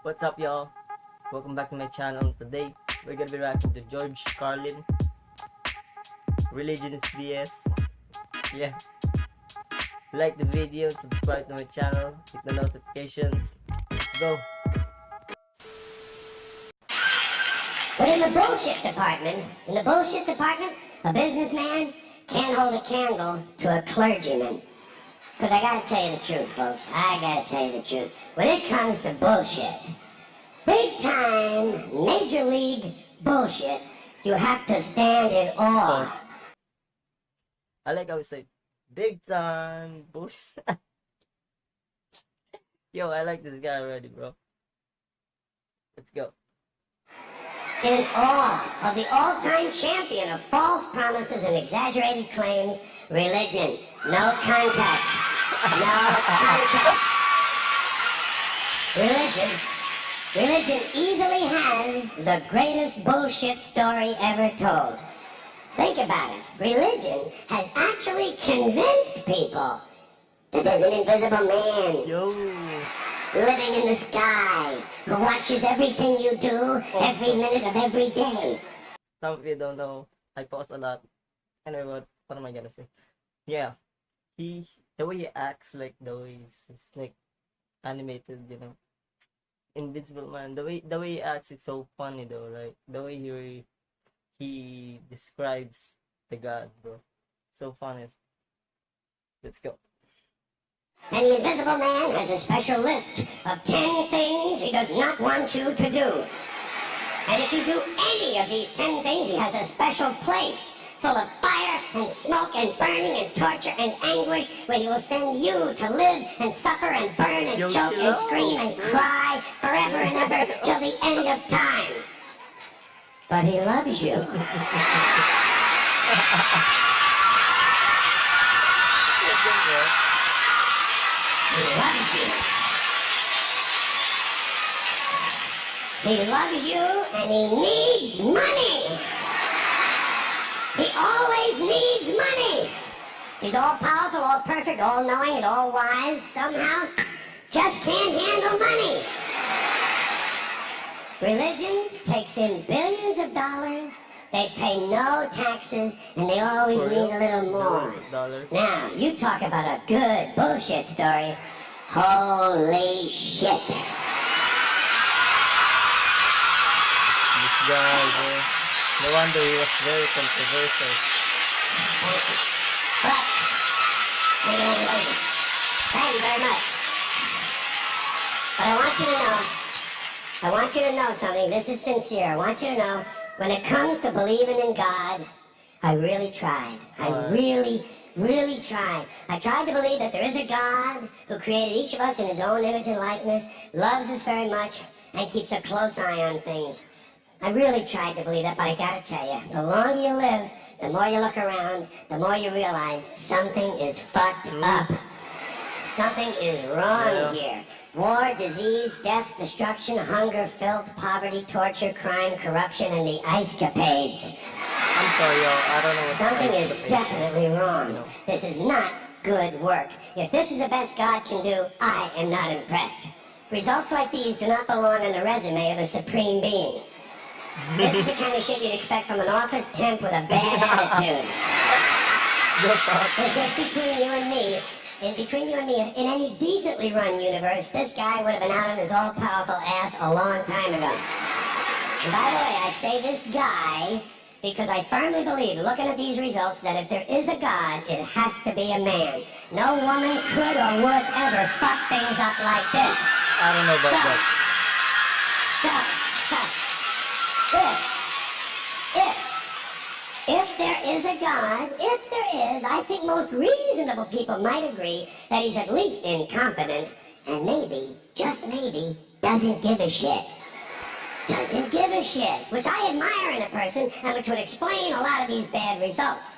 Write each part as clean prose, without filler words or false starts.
What's up, y'all? Welcome back to my channel. Today, we're gonna be reacting to George Carlin. Religion is BS. Yeah. Like the video, subscribe to my channel, hit the notifications. Let's go. But in the bullshit department, a businessman can't hold a candle to a clergyman. Because I gotta tell you the truth, folks. I gotta tell you the truth. When it comes to bullshit, big time, major league bullshit, you have to stand in awe. I like how we say, big time bush. Yo, I like this guy already, bro. Let's go. In awe of the all-time champion of false promises and exaggerated claims, religion. No contest. No contest. Religion easily has the greatest bullshit story ever told. Think about it. Religion has actually convinced people that there's an invisible man living in the sky who watches everything you do every minute of every day. Some of you don't know, I pause a lot. Anyway, what am I gonna say? Yeah, the way he acts, like the way he's like animated, Invincible Man. The way he acts is so funny though. Like the way he describes the God, bro. So funny. Let's go. And the Invisible Man has a special list of 10 things he does not want you to do. And if you do any of these 10 things, he has a special place full of fire and smoke and burning and torture and anguish where he will send you to live and suffer and burn and choke and scream and cry forever and ever till the end of time. But he loves you. He loves you. He loves you and he needs money. He always needs money. He's all powerful, all perfect, all knowing, and all wise. Somehow, just can't handle money. Religion takes in billions of dollars. They pay no taxes, and they always need a little more. Now, you talk about a good bullshit story. Holy shit. This guy, bro. No wonder he was very controversial. But, thank you very much. But I want you to know something. This is sincere. I want you to know, when it comes to believing in God, I really tried. I really tried. I tried to believe that there is a God who created each of us in his own image and likeness, loves us very much, and keeps a close eye on things. I really tried to believe that, but I gotta tell you, the longer you live, the more you look around, the more you realize something is fucked up. Something is wrong here. War, disease, death, destruction, hunger, filth, poverty, torture, crime, corruption, and the ice capades. I'm sorry, y'all. I don't know what something is definitely wrong. This is not good work. If this is the best God can do, I am not impressed. Results like these do not belong on the resume of a supreme being. This is the kind of shit you'd expect from an office temp with a bad attitude. But just between you and me, in any decently run universe, this guy would have been out on his all-powerful ass a long time ago. And by the way, I say this guy because I firmly believe, looking at these results, that if there is a God, it has to be a man. No woman could or would ever fuck things up like this. I don't know about that. If there is a God, I think most reasonable people might agree that he's at least incompetent and maybe, just maybe, doesn't give a shit. Doesn't give a shit, which I admire in a person and which would explain a lot of these bad results.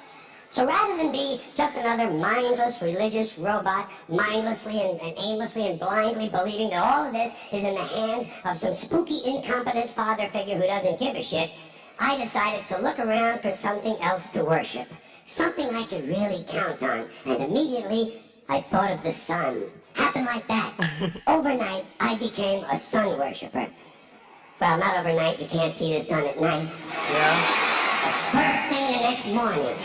So rather than be just another mindless religious robot, mindlessly and aimlessly and blindly believing that all of this is in the hands of some spooky, incompetent father figure who doesn't give a shit, I decided to look around for something else to worship. Something I could really count on. And immediately, I thought of the sun. Happened like that. Overnight, I became a sun worshiper. Well, not overnight. You can't see the sun at night. Yeah. First thing the next morning,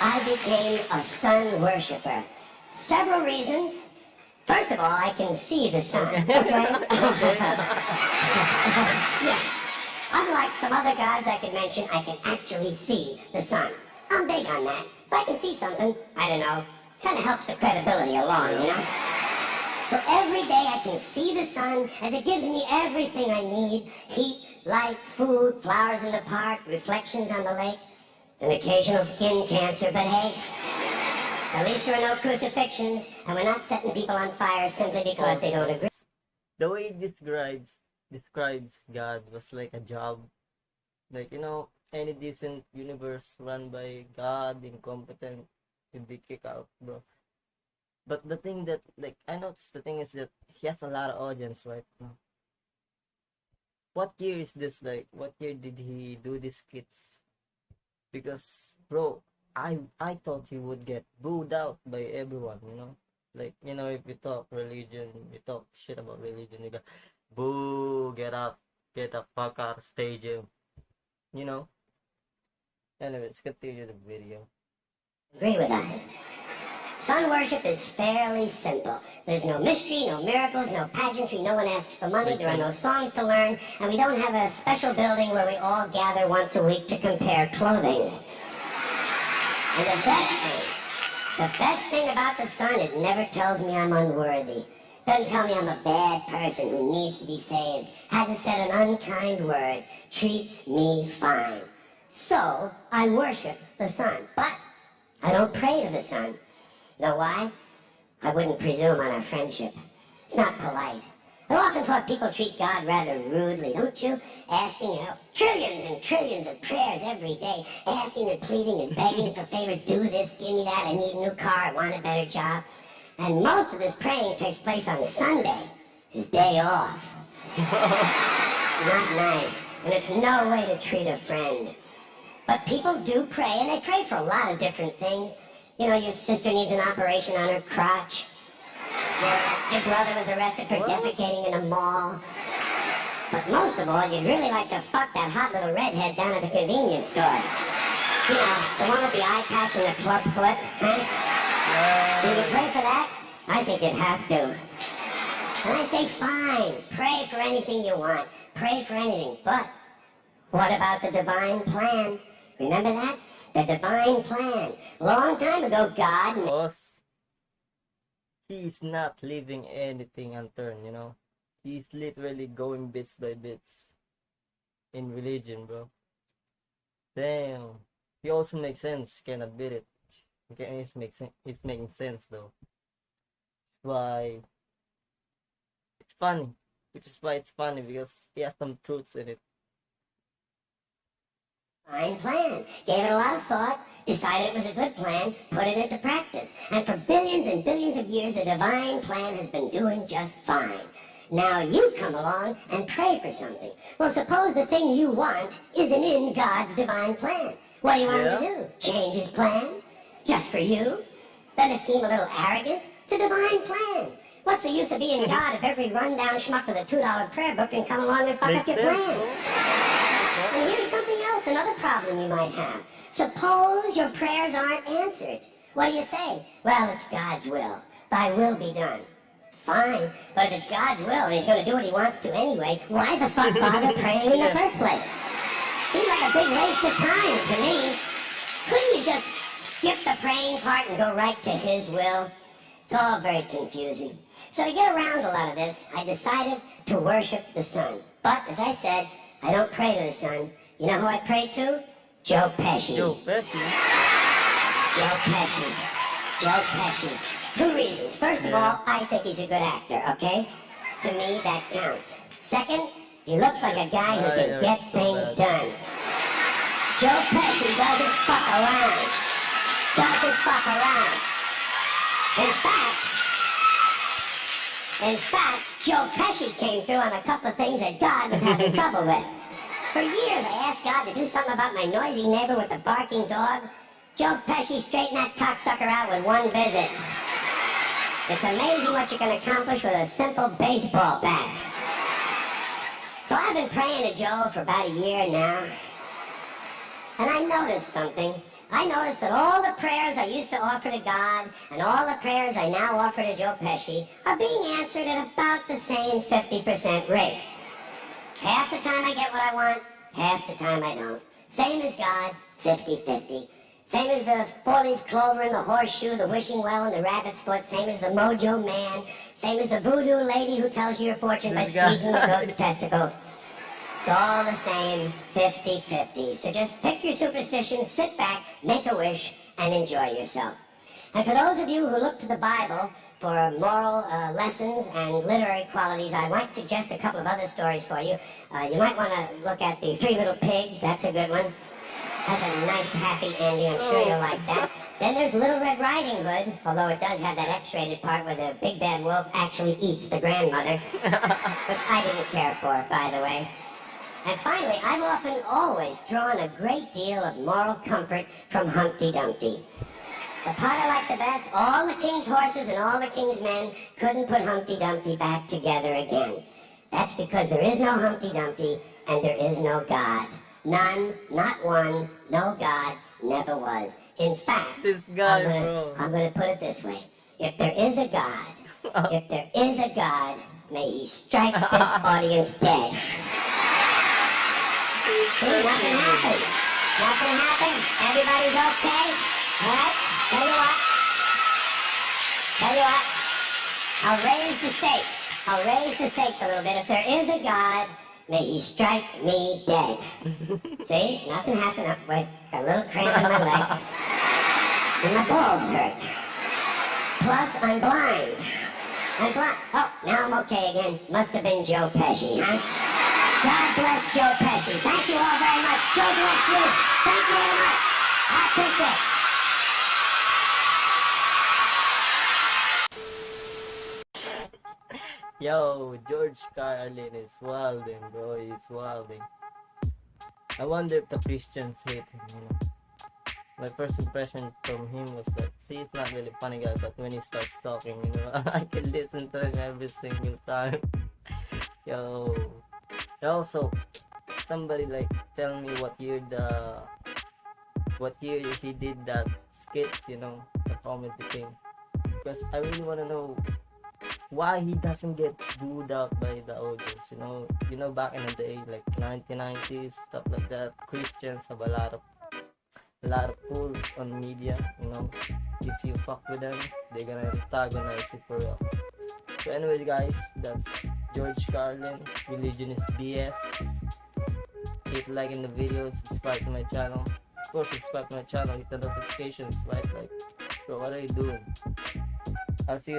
I became a sun worshiper. Several reasons. First of all, I can see the sun. Okay? Yeah. Unlike some other gods I could mention, I can actually see the sun. I'm big on that. If I can see something, I don't know, kind of helps the credibility along, you know? So every day I can see the sun as it gives me everything I need. Heat, light, food, flowers in the park, reflections on the lake, an occasional skin cancer, but hey, at least there are no crucifixions, and we're not setting people on fire simply because they don't agree. The way it describes God was like a job. Like, you know, any decent universe run by God, incompetent, would be kicked out, bro. But the thing that, like, I noticed the thing is that he has a lot of audience right now. What year is this, like, what year did he do these skits? Because, bro, I thought he would get booed out by everyone, you know? Like, you know, if you talk religion, you talk shit about religion, you go, boo, get the fuck out of stadium, you know? Anyways, continue the video. Agree with us. Sun worship is fairly simple. There's no mystery, no miracles, no pageantry, no one asks for money, there are no songs to learn, and we don't have a special building where we all gather once a week to compare clothing. And the best thing about the sun, it never tells me I'm unworthy. Doesn't tell me I'm a bad person who needs to be saved. Hadn't said an unkind word. Treats me fine. So, I worship the sun. But I don't pray to the sun. Know why? I wouldn't presume on our friendship. It's not polite. I've often thought people treat God rather rudely, don't you? Asking, you know, trillions and trillions of prayers every day, asking and pleading and begging for favors, do this, give me that, I need a new car, I want a better job. And most of this praying takes place on Sunday, his day off. It's not nice, and it's no way to treat a friend. But people do pray, and they pray for a lot of different things. You know, your sister needs an operation on her crotch. Your brother was arrested for defecating in a mall. But most of all, you'd really like to fuck that hot little redhead down at the convenience store. You know, the one with the eye patch and the club foot, huh? Do you pray for that? I think you'd have to. And I say, fine, pray for anything you want. Pray for anything, but what about the divine plan? Remember that? The divine plan. Long time ago, God... Because he's not leaving anything unturned, you know? He's literally going bits by bits in religion, bro. Damn. He also makes sense, can't admit it. He's making sense, though. That's why it's funny. Which is why it's funny, because he has some truths in it. Fine plan. Gave it a lot of thought, decided it was a good plan, put it into practice. And for billions and billions of years, the divine plan has been doing just fine. Now you come along and pray for something. Well, suppose the thing you want isn't in God's divine plan. What do you want him to do? Change his plan? Just for you? Doesn't it seem a little arrogant? It's a divine plan. What's the use of being God if every rundown schmuck with a $2 prayer book can come along and fuck up your plan? And here's something else, another problem you might have. Suppose your prayers aren't answered. What do you say? Well, it's God's will. Thy will be done. Fine, but if it's God's will and he's going to do what he wants to anyway, why the fuck bother praying in the first place? Seems like a big waste of time to me. Couldn't you just skip the praying part and go right to his will? It's all very confusing. So to get around a lot of this, I decided to worship the sun. But, as I said, I don't pray to the sun. You know who I pray to? Joe Pesci. Joe Pesci? Joe Pesci. Joe Pesci. Two reasons. First of all, I think he's a good actor, okay? To me, that counts. Second, he looks like a guy who can get things done. Joe Pesci doesn't fuck around. Doesn't fuck around. In fact, Joe Pesci came through on a couple of things that God was having trouble with. For years, I asked God to do something about my noisy neighbor with the barking dog. Joe Pesci straightened that cocksucker out with one visit. It's amazing what you can accomplish with a simple baseball bat. So I've been praying to Joe for about a year now, and I noticed something. I noticed that all the prayers I used to offer to God and all the prayers I now offer to Joe Pesci are being answered at about the same 50% rate. Half the time I get what I want, half the time I don't. Same as God, 50-50. Same as the four-leaf clover and the horseshoe, the wishing well and the rabbit's foot. Same as the mojo man. Same as the voodoo lady who tells you your fortune by This guy. squeezing the goat's testicles. It's all the same, 50-50. So just pick your superstition, sit back, make a wish, and enjoy yourself. And for those of you who look to the Bible for moral lessons and literary qualities, I might suggest a couple of other stories for you. You might want to look at the Three Little Pigs. That's a good one. Has a nice happy ending. I'm sure you'll like that. Then there's Little Red Riding Hood, although it does have that X-rated part where the big bad wolf actually eats the grandmother, which I didn't care for, by the way. And finally, I've often always drawn a great deal of moral comfort from Humpty Dumpty. The part I like the best, all the king's horses and all the king's men couldn't put Humpty Dumpty back together again. That's because there is no Humpty Dumpty and there is no God. None, not one, no God, never was. In fact, This guy, bro. I'm gonna put it this way. If there is a God, may he strike this audience dead. See, nothing happened. Nothing happened. Everybody's okay. All right? Tell you what. I'll raise the stakes. I'll raise the stakes a little bit. If there is a God, may he strike me dead. See? Nothing happened. Oh, wait, got a little cramp in my leg. And my balls hurt. Plus, I'm blind. Oh, now I'm okay again. Must have been Joe Pesci, huh? God bless Joe Pesci. Thank you all very much. Joe bless you. Thank you very much. I appreciate it. Yo, George Carlin is wilding, bro. He's wilding. I wonder if the Christians hate him, you know. My first impression from him was that, see, it's not really funny guy, but when he starts talking, you know, I can listen to him every single time. Yo. Also, somebody like tell me what year he did that skit, you know, the comedy thing. Because I really want to know why he doesn't get booed out by the audience, you know. Back in the day, like 1990s, stuff like that, Christians have a lot of pulls on media, you know. If you fuck with them, they're gonna antagonize you for real. So anyways guys, that's George Carlin. Religion is BS. Hit like in the video, subscribe to my channel. Of course, subscribe to my channel, hit the notifications, right? Like, bro, what are you doing? I'll see you